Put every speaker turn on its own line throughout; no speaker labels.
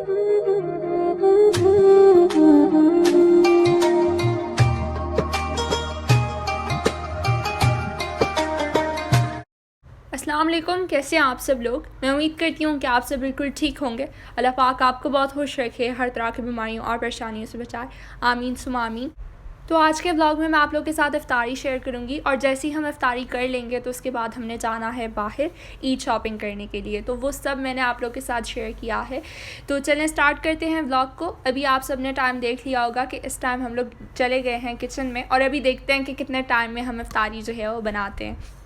अस्सलाम वालेकुम, कैसे हैं आप सब लोग। मैं उम्मीद करती हूँ कि आप सब बिल्कुल ठीक होंगे। अल्लाह पाक आपको बहुत खुश रखे, हर तरह की बीमारियों और परेशानियों से बचाए, आमीन सुमा आमीन। तो आज के व्लॉग में मैं आप लोग के साथ इफ्तारी शेयर करूँगी, और जैसे ही हम इफ्तारी कर लेंगे तो उसके बाद हमने जाना है बाहर ईद शॉपिंग करने के लिए। तो वो सब मैंने आप लोग के साथ शेयर किया है। तो चलें स्टार्ट करते हैं व्लॉग को। अभी आप सब ने टाइम देख लिया होगा कि इस टाइम हम लोग चले गए हैं किचन में, और अभी देखते हैं कि कितने टाइम में हम इफ्तारी जो है वो बनाते हैं।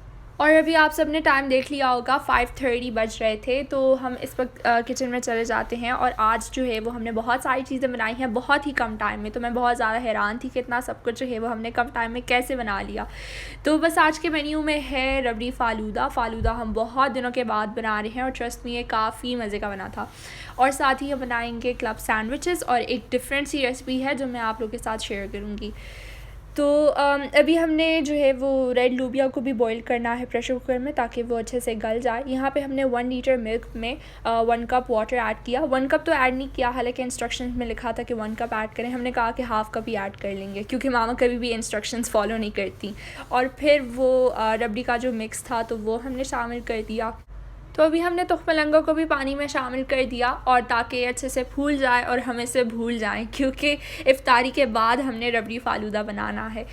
और अभी आप सब ने टाइम देख लिया होगा, 5:30 बज रहे थे। तो हम इस वक्त किचन में चले जाते हैं, और आज जो है वो हमने बहुत सारी चीज़ें बनाई हैं बहुत ही कम टाइम में। तो मैं बहुत ज़्यादा हैरान थी कि इतना सब कुछ जो है वो हमने कम टाइम में कैसे बना लिया। तो बस आज के मेन्यू में है रबड़ी फ़ालूदा हम बहुत दिनों के बाद बना रहे हैं, और ट्रस्ट में ये काफ़ी मज़े का बना था। और साथ ही हम बनाएंगे क्लब सैंडविचेस, और एक डिफरेंट सी रेसिपी है जो मैं आप लोग के साथ शेयर करूँगी। तो अभी हमने जो है वो रेड लूबिया को भी बॉईल करना है प्रेशर कुकर में, ताकि वो अच्छे से गल जाए। यहाँ पे हमने 1 लीटर मिल्क में 1 कप वाटर ऐड किया। 1 कप तो ऐड नहीं किया, हालांकि इंस्ट्रक्शंस में लिखा था कि 1 कप ऐड करें। हमने कहा कि हाफ़ कप ही ऐड कर लेंगे, क्योंकि मामा कभी भी इंस्ट्रक्शंस फॉलो नहीं करती। और फिर वो रबड़ी का जो मिक्स था तो वो हमने शामिल कर दिया। तो अभी हमने तुख्मलंगो को भी पानी में शामिल कर दिया, और ताकि अच्छे से फूल जाए और हम इसे भूल जाएं, क्योंकि इफ्तारी के बाद हमने रबड़ी फ़ालूदा बनाना है।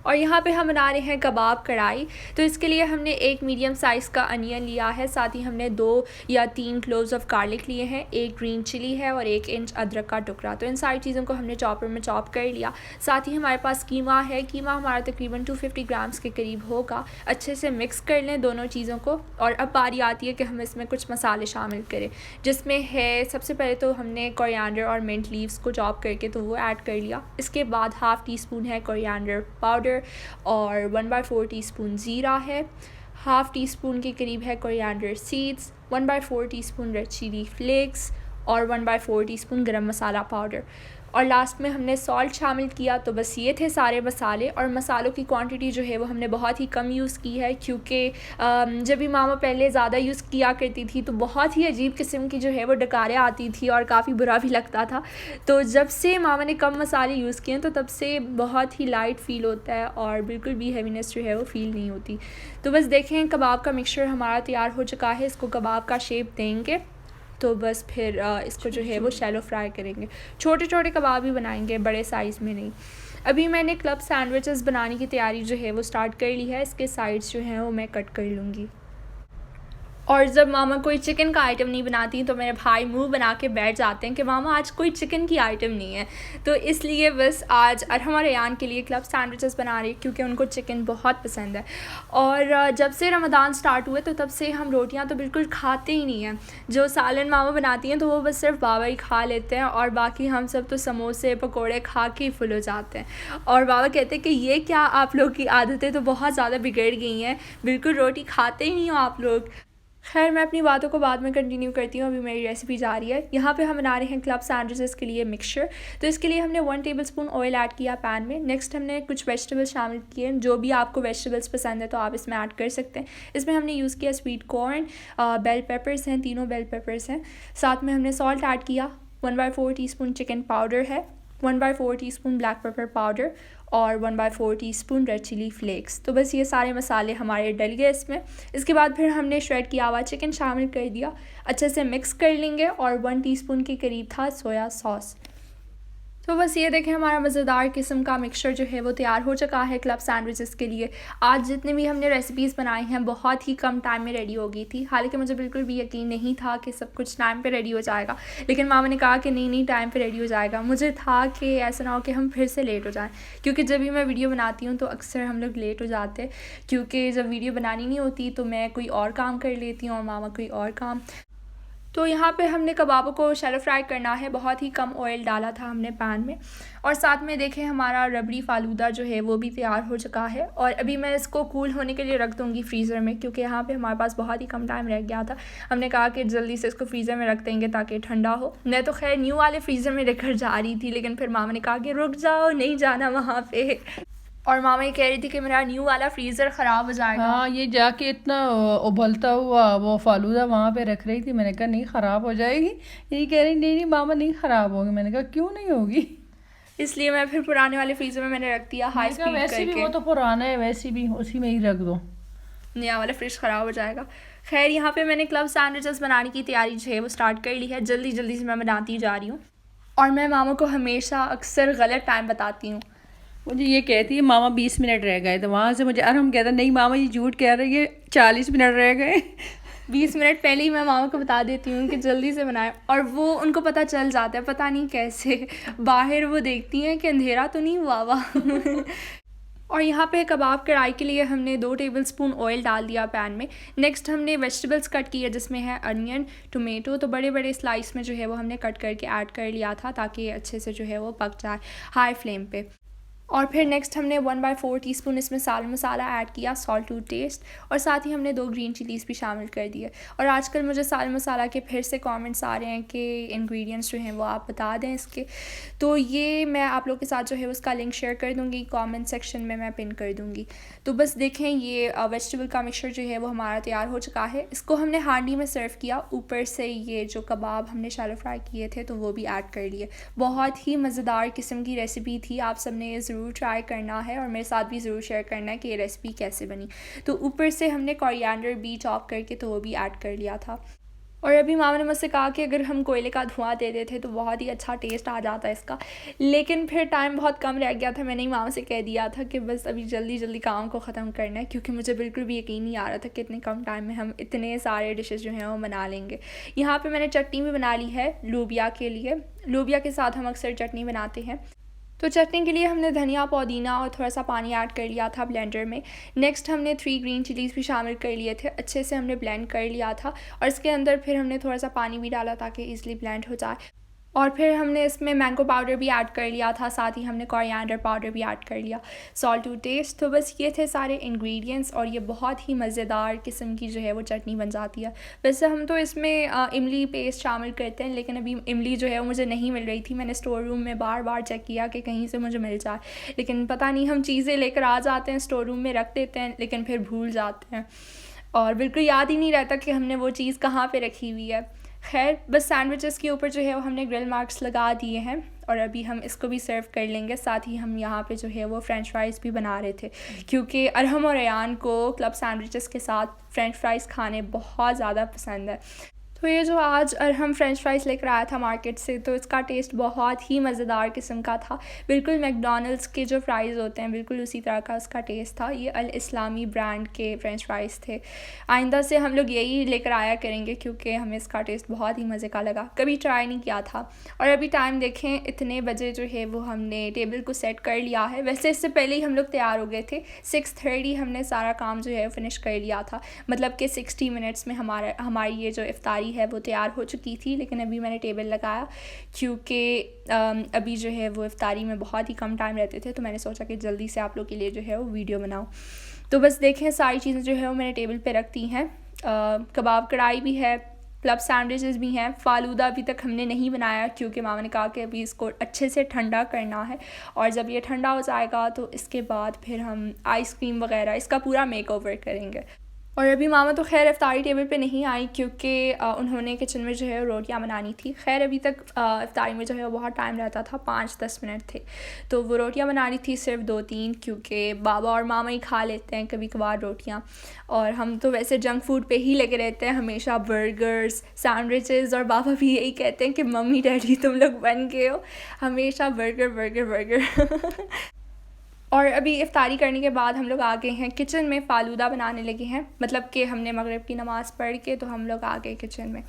और यहाँ पे हम बना रहे हैं कबाब कढ़ाई। तो इसके लिए हमने एक मीडियम साइज़ का अनियन लिया है, साथ ही हमने 2 या 3 क्लोव्स ऑफ गार्लिक लिए हैं, 1 ग्रीन चिली है और 1 इंच अदरक का टुकड़ा। तो इन सारी चीज़ों को हमने चॉपर में चॉप कर लिया। साथ ही हमारे पास कीमा है, कीमा हमारा तकरीबन 250 ग्राम्स के करीब होगा। अच्छे से मिक्स कर लें दोनों चीज़ों को। और अब बारी आती है कि हम इसमें कुछ मसाले शामिल करें, जिसमें है सबसे पहले तो हमने कोरिएंडर और मिंट लीव्स को चॉप करके तो वो ऐड कर लिया। इसके बाद ½ टीस्पून है कोरिएंडर पाउडर, और 1/4 टीस्पून ज़ीरा है, ½ टीस्पून के करीब है coriander seeds, 1/4 teaspoon red chilli flakes, और 1/4 टीस्पून गरम मसाला पाउडर, और लास्ट में हमने सॉल्ट शामिल किया। तो बस ये थे सारे मसाले। और मसालों की क्वांटिटी जो है वो हमने बहुत ही कम यूज़ की है, क्योंकि जब भी मामा पहले ज़्यादा यूज़ किया करती थी तो बहुत ही अजीब किस्म की जो है वो डकारें आती थी, और काफ़ी बुरा भी लगता था। तो जब से मामा ने कम मसाले यूज़ किए तो तब से बहुत ही लाइट फ़ील होता है, और बिल्कुल भी हैवीनेस जो है वो फ़ील नहीं होती। तो बस देखें, कबाब का मिक्सचर हमारा तैयार हो चुका है। इसको कबाब का शेप देंगे, तो बस फिर इसको जो है वो शैलो फ्राई करेंगे। छोटे छोटे कबाब भी बनाएंगे, बड़े साइज़ में नहीं। अभी मैंने क्लब सैंडविचेस बनाने की तैयारी जो है वो स्टार्ट कर ली है। इसके साइड्स जो हैं वो मैं कट कर लूँगी। और जब मामा कोई चिकन का आइटम नहीं बनाती तो मेरे भाई मुंह बना के बैठ जाते हैं कि मामा आज कोई चिकन की आइटम नहीं है। तो इसलिए बस आज अरहम और रेयान के लिए क्लब सैंडविचेस बना रही, क्योंकि उनको चिकन बहुत पसंद है। और जब से रमज़ान स्टार्ट हुए तो तब से हम रोटियां तो बिल्कुल खाते ही नहीं हैं। जो सालन मामा बनाती हैं तो वो बस सिर्फ बाबा ही खा लेते हैं, और बाकी हम सब तो समोसे पकोड़े खा के ही फुल हो जाते हैं। और बाबा कहते हैं कि ये क्या आप लोग की आदतें तो बहुत ज़्यादा बिगड़ गई हैं, बिल्कुल रोटी खाते ही नहीं हो आप लोग। खैर, मैं अपनी बातों को बाद में कंटिन्यू करती हूँ। अभी मेरी रेसिपी जा रही है। यहाँ पे हम बना रहे हैं क्लब सैंडविचेस के लिए मिक्सचर। तो इसके लिए हमने 1 टेबलस्पून ऑयल ऐड किया पैन में। नेक्स्ट हमने कुछ वेजिटेबल्स शामिल किए। जो भी आपको वेजिटेबल्स पसंद है तो आप इसमें ऐड कर सकते हैं। इसमें हमने यूज़ किया स्वीट कॉर्न, बेल पेपर्स हैं, 3 बेल पेपर्स हैं। साथ में हमने सॉल्ट ऐड किया, 1/4 टीस्पून चिकन पाउडर है, 1/4 टीस्पून ब्लैक पेपर पाउडर, और 1/4 टीस्पून रेड चिली फ्लेक्स। तो बस ये सारे मसाले हमारे डल गए इसमें। इसके बाद फिर हमने श्रेड किया हुआ चिकन शामिल कर दिया, अच्छे से मिक्स कर लेंगे। और 1 टीस्पून के करीब था सोया सॉस। तो बस ये देखें, हमारा मज़ेदार किस्म का मिक्सचर जो है वो तैयार हो चुका है क्लब सैंडविचेस के लिए। आज जितने भी हमने रेसिपीज़ बनाई हैं बहुत ही कम टाइम में रेडी हो गई थी। हालांकि मुझे बिल्कुल भी यकीन नहीं था कि सब कुछ टाइम पे रेडी हो जाएगा, लेकिन मामा ने कहा कि नहीं टाइम पे रेडी हो जाएगा। मुझे था कि ऐसा ना हो कि हम फिर से लेट हो जाएं, क्योंकि जब भी मैं वीडियो बनाती हूँ तो अक्सर हम लोग लेट हो जाते, क्योंकि जब वीडियो बनानी नहीं होती तो मैं कोई और काम कर लेती हूँ और मामा कोई और काम। तो यहाँ पे हमने कबाबों को शैलो फ्राई करना है। बहुत ही कम ऑयल डाला था हमने पैन में। और साथ में देखें, हमारा रबड़ी फ़ालूदा जो है वो भी तैयार हो चुका है। और अभी मैं इसको कूल होने के लिए रख दूँगी फ्रीज़र में, क्योंकि यहाँ पे हमारे पास बहुत ही कम टाइम रह गया था। हमने कहा कि जल्दी से इसको फ्रीज़र में रख देंगे ताकि ठंडा हो। मैं तो खैर न्यू वाले फ्रीज़र में रखकर जा रही थी, लेकिन फिर मामा ने कहा कि रुक जाओ, नहीं जाना वहाँ पर। और मामा ये कह रही थी कि मेरा न्यू वाला फ्रीज़र ख़राब हो जाएगा।
हाँ, ये जाके इतना उबलता हुआ वो फालूदा वहाँ पे रख रही थी। मैंने कहा नहीं ख़राब हो जाएगी। यही कह रही नहीं नहीं मामा नहीं ख़राब होगी। मैंने कहा क्यों नहीं होगी।
इसलिए मैं फिर पुराने वाले फ्रीज़र में मैंने रख दिया हाई
मैंने कहा
स्पीड
वैसे भी
करके।
वो तो पुराना है, वैसे भी उसी में ही रख दो।
नया वाला फ्रिज ख़राब हो जाएगा। खैर यहाँ पे मैंने क्लब सैंडविचेस बनाने की तैयारी जो है वो स्टार्ट कर ली है। जल्दी जल्दी से मैं बनाती जा रही हूँ और मैं मामा को हमेशा अक्सर गलत टाइम बताती हूँ।
मुझे ये कहती है मामा 20 मिनट रह गए, तो वहाँ से मुझे अरहम कहता नहीं मामा ये झूठ कह रही है 40 मिनट रह गए।
20 मिनट पहले ही मैं मामा को बता देती हूँ कि जल्दी से बनाए, और वो उनको पता चल जाता है, पता नहीं कैसे। बाहर वो देखती हैं कि अंधेरा तो नहीं हुआ हुआ। और यहाँ पे कबाब कढ़ाई के लिए हमने 2 टेबलस्पून ऑयल डाल दिया पैन में। नेक्स्ट हमने वेजिटेबल्स कट किए जिसमें है अनियन, टोमेटो, तो बड़े बड़े स्लाइस में जो है वो हमने कट करके ऐड कर लिया था ताकि ये अच्छे से जो है वो पक जाए हाई फ्लेम पे। और फिर नेक्स्ट हमने 1/4 टीस्पून इसमें साल मसाला ऐड किया, सॉल्ट टू टेस्ट, और साथ ही हमने 2 ग्रीन चिलीज़ भी शामिल कर दिए। और आजकल मुझे साल मसाला के फिर से कमेंट्स आ रहे हैं कि इंग्रेडिएंट्स जो हैं वो आप बता दें इसके, तो ये मैं आप लोग के साथ जो है उसका लिंक शेयर कर दूँगी, कमेंट सेक्शन में मैं पिन कर दूँगी। तो बस देखें ये वेजिटेबल का मिक्सचर जो है वो हमारा तैयार हो चुका है। इसको हमने हांडी में सर्व किया, ऊपर से ये जो कबाब हमने शैलो फ्राई किए थे तो वो भी ऐड कर लिए। बहुत ही मज़ेदार किस्म की रेसिपी थी, आप सब ने ज़रूर ट्राई करना है और मेरे साथ भी ज़रूर शेयर करना है कि ये रेसिपी कैसे बनी। तो ऊपर से हमने कोरिएंडर भी चॉप करके तो वो भी ऐड कर लिया था। और अभी मामा ने मुझसे कहा कि अगर हम कोयले का धुआं दे देते तो बहुत ही अच्छा टेस्ट आ जाता है इसका, लेकिन फिर टाइम बहुत कम रह गया था। मैंने ही मामा से कह दिया था कि बस अभी जल्दी जल्दी काम को ख़त्म करना है, क्योंकि मुझे बिल्कुल भी यकीन नहीं आ रहा था कि इतने कम टाइम में हम इतने सारे डिशेस जो हैं वो बना लेंगे। यहाँ पे मैंने चटनी भी बना ली है लोबिया के लिए। लोबिया के साथ हम अक्सर चटनी बनाते हैं। तो चटनी के लिए हमने धनिया, पुदीना और थोड़ा सा पानी ऐड कर लिया था ब्लेंडर में। नेक्स्ट हमने 3 ग्रीन चिलीज़ भी शामिल कर लिए थे, अच्छे से हमने ब्लेंड कर लिया था, और इसके अंदर फिर हमने थोड़ा सा पानी भी डाला ताकि ईज़िली ब्लेंड हो जाए। और फिर हमने इसमें मैंगो पाउडर भी ऐड कर लिया था, साथ ही हमने कोरिएंडर पाउडर भी ऐड कर लिया, सॉल्ट टू टेस्ट। तो बस ये थे सारे इंग्रेडिएंट्स और ये बहुत ही मज़ेदार किस्म की जो है वो चटनी बन जाती है। वैसे हम तो इसमें इमली पेस्ट शामिल करते हैं, लेकिन अभी इमली जो है वो मुझे नहीं मिल रही थी। मैंने स्टोर रूम में बार बार चेक किया कि कहीं से मुझे मिल जाए, लेकिन पता नहीं हम चीज़ें लेकर आ जाते हैं, स्टोर रूम में रख देते हैं, लेकिन फिर भूल जाते हैं और बिल्कुल याद ही नहीं रहता कि हमने वो चीज़ कहाँ पे रखी हुई है। खैर बस सैंडविचेस के ऊपर जो है वो हमने ग्रिल मार्क्स लगा दिए हैं और अभी हम इसको भी सर्व कर लेंगे। साथ ही हम यहाँ पे जो है वो फ्रेंच फ्राइज़ भी बना रहे थे, क्योंकि अरहम और अयान को क्लब सैंडविचेस के साथ फ्रेंच फ्राइज़ खाने बहुत ज़्यादा पसंद है। तो ये जो आज अरहम फ्रेंच फ्राइज़ लेकर आया था मार्केट से, तो इसका टेस्ट बहुत ही मज़ेदार किस्म का था। बिल्कुल मैकडॉनल्ड्स के जो फ्राइज़ होते हैं बिल्कुल उसी तरह का उसका टेस्ट था। ये अल इस्लामी ब्रांड के फ्रेंच फ्राइज़ थे। आइंदा से हम लोग यही लेकर आया करेंगे क्योंकि हमें इसका टेस्ट बहुत ही मज़े का लगा, कभी ट्राई नहीं किया था। और अभी टाइम देखें इतने बजे जो है वो हमने टेबल को सेट कर लिया है। वैसे इससे पहले ही हम लोग तैयार हो गए थे, 6:30 हमने सारा काम जो है फिनिश कर लिया था, मतलब कि 60 मिनट्स में हमारी ये जो इफ्तारी है वो तैयार हो चुकी थी। लेकिन अभी मैंने टेबल लगाया क्योंकि अभी जो है वो इफ्तारी में बहुत ही कम टाइम रहते थे, तो मैंने सोचा कि जल्दी से आप लोग के लिए जो है वो वीडियो बनाऊं। तो बस देखें सारी चीज़ें जो है वो मैंने टेबल पे रख दी हैं। कबाब कढ़ाई भी है, क्लब सैंडविचेस भी हैं। फ़ालूदा अभी तक हमने नहीं बनाया क्योंकि मामा ने कहा कि अभी इसको अच्छे से ठंडा करना है, और जब ये ठंडा हो जाएगा तो इसके बाद फिर हम आइसक्रीम वगैरह इसका पूरा मेक ओवर करेंगे। और अभी मामा तो खैर इफ्तारी टेबल पे नहीं आई क्योंकि उन्होंने किचन में जो है रोटियां बनानी थी। खैर अभी तक इफ्तारी में जो है बहुत टाइम रहता था, 5-10 मिनट थे, तो वो रोटियां बनानी थी सिर्फ 2-3, क्योंकि बाबा और मामा ही खा लेते हैं कभी कभार रोटियां, और हम तो वैसे जंक फूड पे ही लगे रहते हैं हमेशा, बर्गर्स, सैंडविचेस, और बाबा भी यही कहते हैं कि मम्मी डैडी तुम लोग बन गए हो, हमेशा बर्गर बर्गर बर्गर। और अभी इफ्तारी करने के बाद हम लोग आ गए हैं किचन में, फ़ालूदा बनाने लगे हैं, मतलब कि हमने मगरिब की नमाज़ पढ़ के तो हम लोग आ गए किचन में।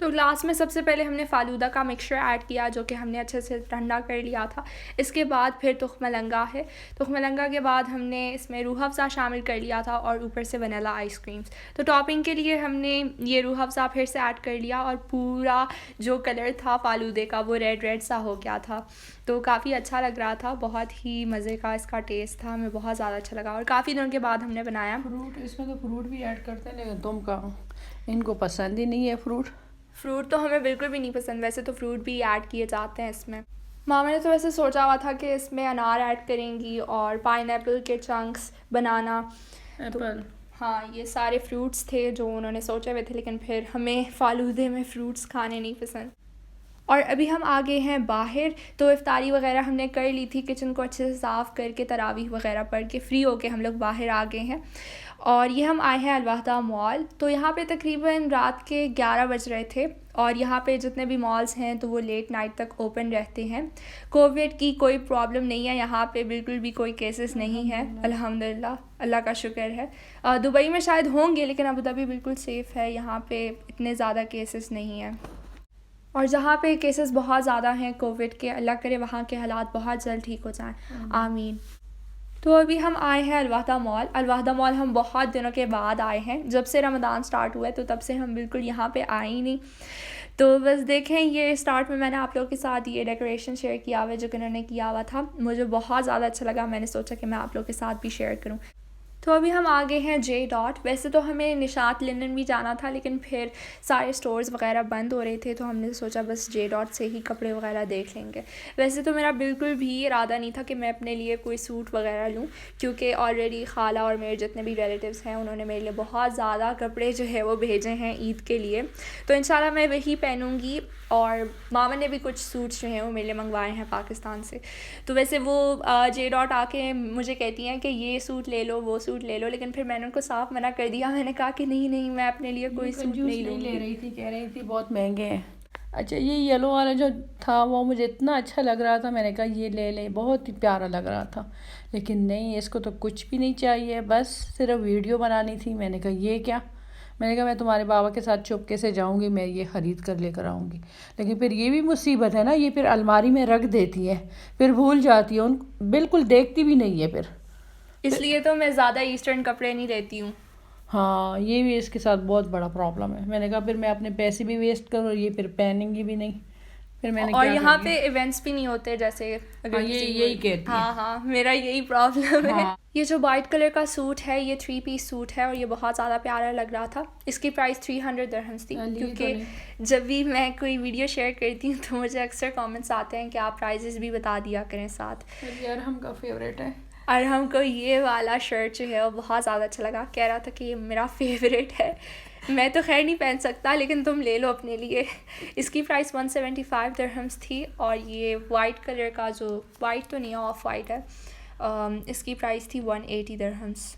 तो ग्लास में सबसे पहले हमने फ़ालूदा का मिक्सचर ऐड किया जो कि हमने अच्छे से ठंडा कर लिया था। इसके बाद फिर तुख्मलंगा है, तुख्मलंगा के बाद हमने इसमें रूह अफ़ज़ा शामिल कर लिया था और ऊपर से वनीला आइसक्रीम्स। तो टॉपिंग के लिए हमने ये रूह अफ़ज़ा फिर से ऐड कर लिया और पूरा जो कलर था फ़ालूदे का वो रेड रेड सा हो गया था, तो काफ़ी अच्छा लग रहा था, बहुत ही मज़े का इसका टेस्ट था, हमें बहुत ज़्यादा अच्छा लगा और काफ़ी दिनों के बाद हमने बनाया।
फ्रूट इसमें तो फ्रूट भी ऐड करते हैं, लेकिन तुम कहो इनको पसंद ही नहीं है फ्रूट।
फ्रूट तो हमें बिल्कुल भी नहीं पसंद, वैसे तो फ्रूट भी ऐड किए जाते हैं इसमें। मामा ने तो वैसे सोचा हुआ था कि इसमें अनार ऐड करेंगी और पाइनएप्पल के चंक्स, बनाना। तो
एप्पल।
हाँ, ये सारे फ्रूट्स थे जो उन्होंने सोचे हुए थे, लेकिन फिर हमें फ़ालूदे में फ्रूट्स खाने नहीं पसंद। और अभी हम आ गए हैं बाहर। तो इफ्तारी वगैरह हमने कर ली थी, किचन को अच्छे से साफ़ करके तरावीह वगैरह पढ़ के फ्री होके हम लोग बाहर आ गए हैं। और ये हम आए हैं अलवाहदा मॉल। तो यहाँ पे तकरीबन रात के 11 बज रहे थे और यहाँ पे जितने भी मॉल्स हैं तो वो लेट नाइट तक ओपन रहते हैं। कोविड की कोई प्रॉब्लम नहीं है यहाँ पे, बिल्कुल भी कोई केसेस नहीं है, अल्हम्दुलिल्लाह, अल्लाह का शुक्र है। दुबई में शायद होंगे लेकिन अबू धाबी बिल्कुल सेफ़ है, यहाँ पे इतने ज़्यादा केसेस नहीं हैं। और जहाँ पे केसेस बहुत ज़्यादा हैं कोविड के, अल्लाह करे वहाँ के हालात बहुत जल्द ठीक हो जाएं, आमीन। तो अभी हम आए हैं अलवाहदा मॉल। अलवाहदा मॉल हम बहुत दिनों के बाद आए हैं, जब से रमज़ान स्टार्ट हुआ है तो तब से हम बिल्कुल यहाँ पे आए ही नहीं। तो बस देखें, ये स्टार्ट में मैंने आप लोगों के साथ ये डेकोरेशन शेयर किया हुआ है जो कि उन्होंने किया हुआ था, मुझे बहुत ज़्यादा अच्छा लगा, मैंने सोचा कि मैं आप लोगों के साथ भी शेयर करूँ। तो अभी हम आ गए हैं जे डॉट। वैसे तो हमें निशात लिनन भी जाना था लेकिन फिर सारे स्टोर्स वगैरह बंद हो रहे थे, तो हमने सोचा बस जे डॉट से ही कपड़े वगैरह देख लेंगे। वैसे तो मेरा बिल्कुल भी इरादा नहीं था कि मैं अपने लिए कोई सूट वगैरह लूँ, क्योंकि ऑलरेडी खाला और मेरे जितने भी रिलेटिव्स हैं उन्होंने मेरे लिए बहुत ज़्यादा कपड़े जो है वो भेजे हैं ईद के लिए, तो इंशाल्लाह मैं वही पहनूँगी। और मामा ने भी कुछ सूट्स जो हैं वो मेरे लिए मंगवाए हैं पाकिस्तान से। तो वैसे वो जे डॉट आके मुझे कहती हैं कि ये सूट ले लो, वो सूट ले लो, लेकिन फिर मैंने उनको साफ मना कर दिया। मैंने कहा कि नहीं नहीं, मैं अपने लिए कोई सूट नहीं लूँगी।
ले रही थी, कह रही थी बहुत महंगे हैं। अच्छा, ये येलो वाला जो था वो मुझे इतना अच्छा लग रहा था, मैंने कहा ये ले ले, बहुत ही प्यारा लग रहा था। लेकिन नहीं, इसको तो कुछ भी नहीं चाहिए, बस सिर्फ वीडियो बनानी थी। मैंने कहा ये क्या, मैंने कहा मैं तुम्हारे बाबा के साथ चुपके से जाऊंगी, मैं ये ख़रीद कर लेकर आऊँगी। लेकिन फिर ये भी मुसीबत है ना, ये फिर अलमारी में रख देती है, फिर भूल जाती है, उन बिल्कुल देखती भी नहीं है फिर।
इसलिए तो मैं ज़्यादा ईस्टर्न कपड़े नहीं लेती हूँ।
हाँ, ये भी इसके साथ बहुत बड़ा प्रॉब्लम है। मैंने कहा फिर मैं अपने पैसे भी वेस्ट करूँ और ये फिर पहनेंगी भी नहीं, फिर मैंने
और
क्या
यहाँ
कर
पे
लिया।
इवेंट्स भी नहीं होते जैसे अगर
हाँ, ये
किसी
यही
को-
कहती है।
हाँ हाँ, मेरा यही प्रॉब्लम है।
हाँ।
ये जो वाइट कलर का सूट है ये 3 पीस सूट है और ये बहुत ज़्यादा प्यारा लग रहा था। इसकी प्राइस 300 दिरहम्स थी,
ली तो
क्योंकि
नहीं।
जब भी मैं कोई वीडियो शेयर करती हूँ तो मुझे अक्सर कमेंट्स आते हैं कि आप प्राइजेस भी बता दिया करें साथ।
यार हमका फेवरेट है।
और हमको ये वाला शर्ट जो है वो बहुत ज़्यादा अच्छा लगा, कह रहा था कि ये मेरा फेवरेट है। मैं तो खैर नहीं पहन सकता लेकिन तुम ले लो अपने लिए। इसकी प्राइस 175 दिरहम्स थी और ये वाइट कलर का, जो वाइट तो नहीं है, ऑफ वाइट है, इसकी प्राइस थी 180 दिरहम्स।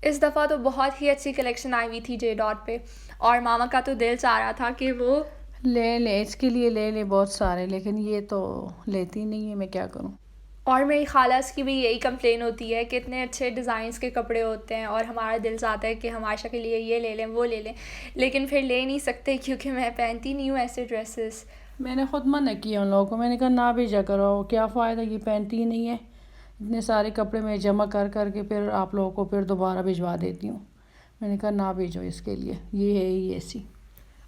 इस दफ़ा तो बहुत ही अच्छी कलेक्शन आई हुई थी जे डॉट पे और मामा का तो दिल चाह रहा था कि वो
ले ले, इसके लिए ले ले बहुत सारे, लेकिन ये तो लेती नहीं है, मैं क्या करूँ।
और मेरी खालास की भी यही कंप्लेन होती है कि इतने अच्छे डिज़ाइंस के कपड़े होते हैं और हमारा दिल चाहता है कि हम आयशा के लिए ये ले लें वो ले लें, लेकिन फिर ले नहीं सकते क्योंकि मैं पहनती नहीं हूँ ऐसे ड्रेसेस।
मैंने खुद मना किया उन लोगों को, मैंने कहा ना भेजा करो, क्या फ़ायदा, ये पहनती ही नहीं है। इतने सारे कपड़े मैं जमा कर कर के फिर आप लोगों को फिर दोबारा भिजवा देती हूँ। मैंने कहा ना भेजो इसके लिए, ये है ही ऐसी।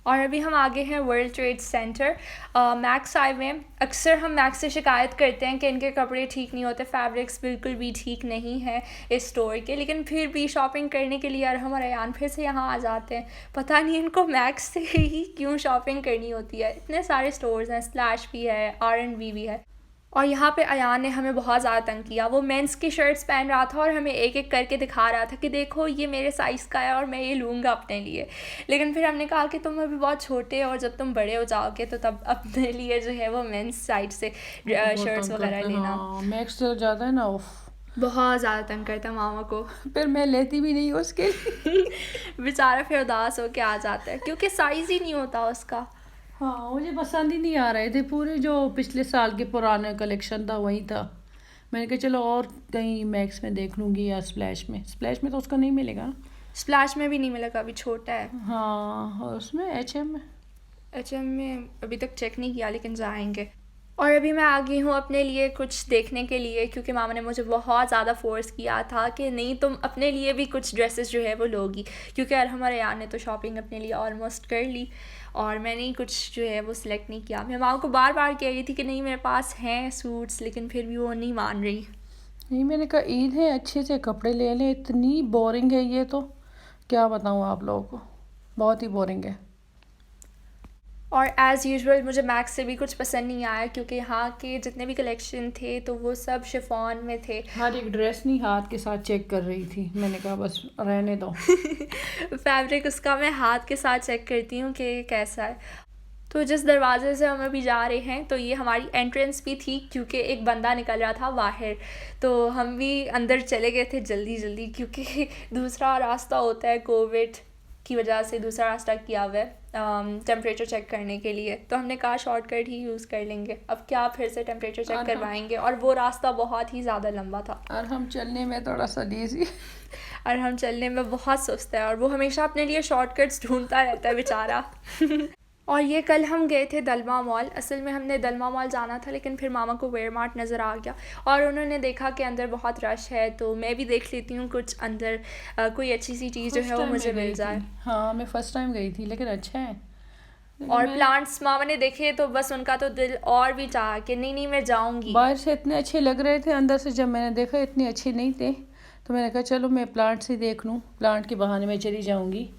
और अभी हम आगे हैं वर्ल्ड ट्रेड सेंटर, मैक्स आए हुए हैं। अक्सर हम मैक्स से शिकायत करते हैं कि इनके कपड़े ठीक नहीं होते, फैब्रिक्स बिल्कुल भी ठीक नहीं है इस स्टोर के, लेकिन फिर भी शॉपिंग करने के लिए अरहम और अयान फिर से यहाँ आ जाते हैं। पता नहीं इनको मैक्स से ही क्यों शॉपिंग करनी होती है, इतने सारे स्टोर्स हैं, स्लैश भी है, R&B भी है। और यहाँ पे अयान ने हमें बहुत ज़्यादा तंग किया। वो मेंस की शर्ट्स पहन रहा था और हमें एक एक करके दिखा रहा था कि देखो ये मेरे साइज़ का है और मैं ये लूँगा अपने लिए, लेकिन फिर हमने कहा कि तुम अभी बहुत छोटे हो और जब तुम बड़े हो जाओगे तो तब अपने लिए जो है वो मेंस साइड से शर्ट्स वगैरह लेना।
मैक्स तो ज़्यादा है ना, उफ,
बहुत ज़्यादा तंग करता है मामा को।
फिर मैं लेती भी नहीं उसके लिए।
बेचारा फिर उदास होके आ जाता है क्योंकि साइज़ ही नहीं होता उसका।
हाँ, मुझे पसंद ही नहीं आ रहे थे, पूरे जो पिछले साल के पुराने कलेक्शन था वही था। मैंने कहा चलो और कहीं मैक्स में देख लूँगी या स्प्लैश में। स्प्लैश में तो उसका नहीं मिलेगा ना।
स्प्लैश में भी नहीं मिलेगा, अभी छोटा है।
हाँ, और उसमें HM में।
HM में अभी तक चेक नहीं किया लेकिन जाएंगे। और अभी मैं आ गई हूँ अपने लिए कुछ देखने के लिए, क्योंकि मामा ने मुझे बहुत ज़्यादा फोर्स किया था कि नहीं तुम अपने लिए भी कुछ ड्रेसेस जो है वो लोगी, क्योंकि हमारे यार ने तो शॉपिंग अपने लिए ऑलमोस्ट कर ली और मैंने ही कुछ जो है वो सिलेक्ट नहीं किया। मैं मामा को बार बार कह रही थी कि नहीं मेरे पास हैं सूट्स, लेकिन फिर भी वो नहीं मान रही।
नहीं, मैंने कहा ईद है, अच्छे से कपड़े ले लें, इतनी बोरिंग है ये तो क्या बताऊँ आप लोगों को, बहुत ही बोरिंग है।
और एज़ यूजुअल मुझे मैक्स से भी कुछ पसंद नहीं आया, क्योंकि यहाँ के जितने भी कलेक्शन थे तो वो सब शिफॉन में थे।
हर एक ड्रेस नहीं हाथ के साथ चेक कर रही थी, मैंने कहा बस रहने दो।
फैब्रिक उसका मैं हाथ के साथ चेक करती हूँ कि कैसा है। तो जिस दरवाज़े से हम अभी जा रहे हैं तो ये हमारी एंट्रेंस भी थी, क्योंकि एक बंदा निकल रहा था बाहर, तो हम भी अंदर चले गए थे जल्दी जल्दी, क्योंकि दूसरा रास्ता होता है, कोविड की वजह से दूसरा रास्ता किया हुआ है टेम्परेचर चेक करने के लिए, तो हमने कहा शॉर्टकट ही यूज़ कर लेंगे। अब क्या फिर से टेम्परेचर चेक करवाएंगे, और वो रास्ता बहुत ही ज़्यादा लंबा था
और हम चलने में थोड़ा सा लेजी
और हम चलने में बहुत सुस्त है, और वो हमेशा अपने लिए शॉर्टकट्स ढूंढता रहता है बेचारा। और ये कल हम गए थे दलमा मॉल। असल में हमने दलमा मॉल जाना था, लेकिन फिर मामा को वेयर मार्ट नज़र आ गया और उन्होंने देखा कि अंदर बहुत रश है, तो मैं भी देख लेती हूँ कुछ अंदर कोई अच्छी सी चीज़ जो है वो मुझे मिल जाए।
हाँ मैं फ़र्स्ट टाइम गई थी, लेकिन अच्छा है।
और प्लांट्स मामा ने देखे तो बस उनका तो दिल और भी चाहा कि नहीं नहीं मैं जाऊँगी।
बाहर से इतने अच्छे लग रहे थे, अंदर से जब मैंने देखा इतने अच्छे नहीं थे, तो मैंने कहा चलो मैं प्लांट से देख लूँ, प्लांट के बहाने में चली जाऊँगी।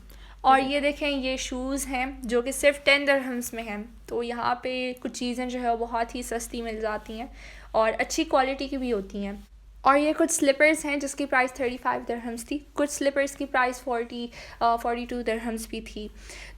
और ये देखें, ये शूज़ हैं जो कि सिर्फ 10 दिरहम्स में हैं, तो यहाँ पे कुछ चीज़ें जो है वो बहुत ही सस्ती मिल जाती हैं और अच्छी क्वालिटी की भी होती हैं। और ये कुछ स्लीपर्स हैं जिसकी प्राइस 35 दिरहम्स थी, कुछ स्लीपर्स की प्राइस 42 दिरहम्स भी थी।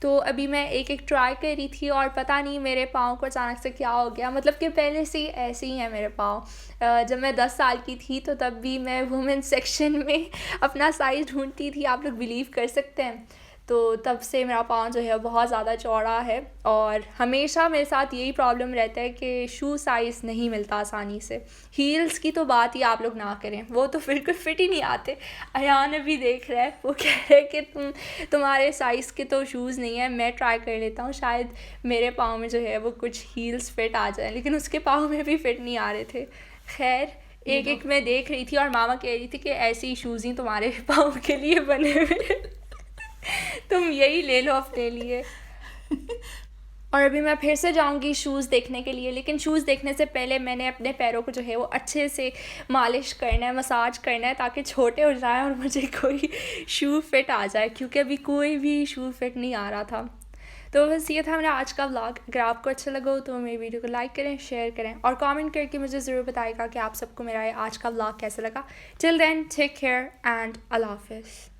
तो अभी मैं एक एक ट्राई कर रही थी और पता नहीं मेरे पाँव को अचानक से क्या हो गया, मतलब कि पहले से ही ऐसे ही हैं मेरे पाँव। जब मैं 10 साल की थी तो तब भी मैं वुमेंस सेक्शन में अपना साइज़ ढूंढती थी, आप लोग बिलीव कर सकते हैं। तो तब से मेरा पाँव जो है बहुत ज़्यादा चौड़ा है, और हमेशा मेरे साथ यही प्रॉब्लम रहता है कि शू साइज़ नहीं मिलता आसानी से। हील्स की तो बात ही आप लोग ना करें, वो तो बिल्कुल फिट ही नहीं आते। अयान भी देख रहा है, वो कह रहा है कि तुम्हारे साइज़ के तो शूज़ नहीं है, मैं ट्राई कर लेता हूँ, शायद मेरे पाँव में जो है वो कुछ हील्स फिट आ जाए, लेकिन उसके पाँव में भी फिट नहीं आ रहे थे। खैर एक एक मैं देख रही थी और मामा कह रही थी कि ऐसे ही शूज़ ही तुम्हारे पाँव के लिए बने हुए, तुम यही ले लो अपने लिए। और अभी मैं फिर से जाऊंगी शूज़ देखने के लिए, लेकिन शूज़ देखने से पहले मैंने अपने पैरों को जो है वो अच्छे से मालिश करना है, मसाज करना है, ताकि छोटे हो जाए और मुझे कोई शू फिट आ जाए, क्योंकि अभी कोई भी शू फिट नहीं आ रहा था। तो बस ये था मेरा आज का व्लॉग। अगर आपको अच्छा लगा हो तो मेरी वीडियो को लाइक करें, शेयर करें और कमेंट करके मुझे ज़रूर बताइएगा कि आप सबको मेरा आज का व्लॉग कैसा लगा। Till then take care and अल्लाह हाफिज़।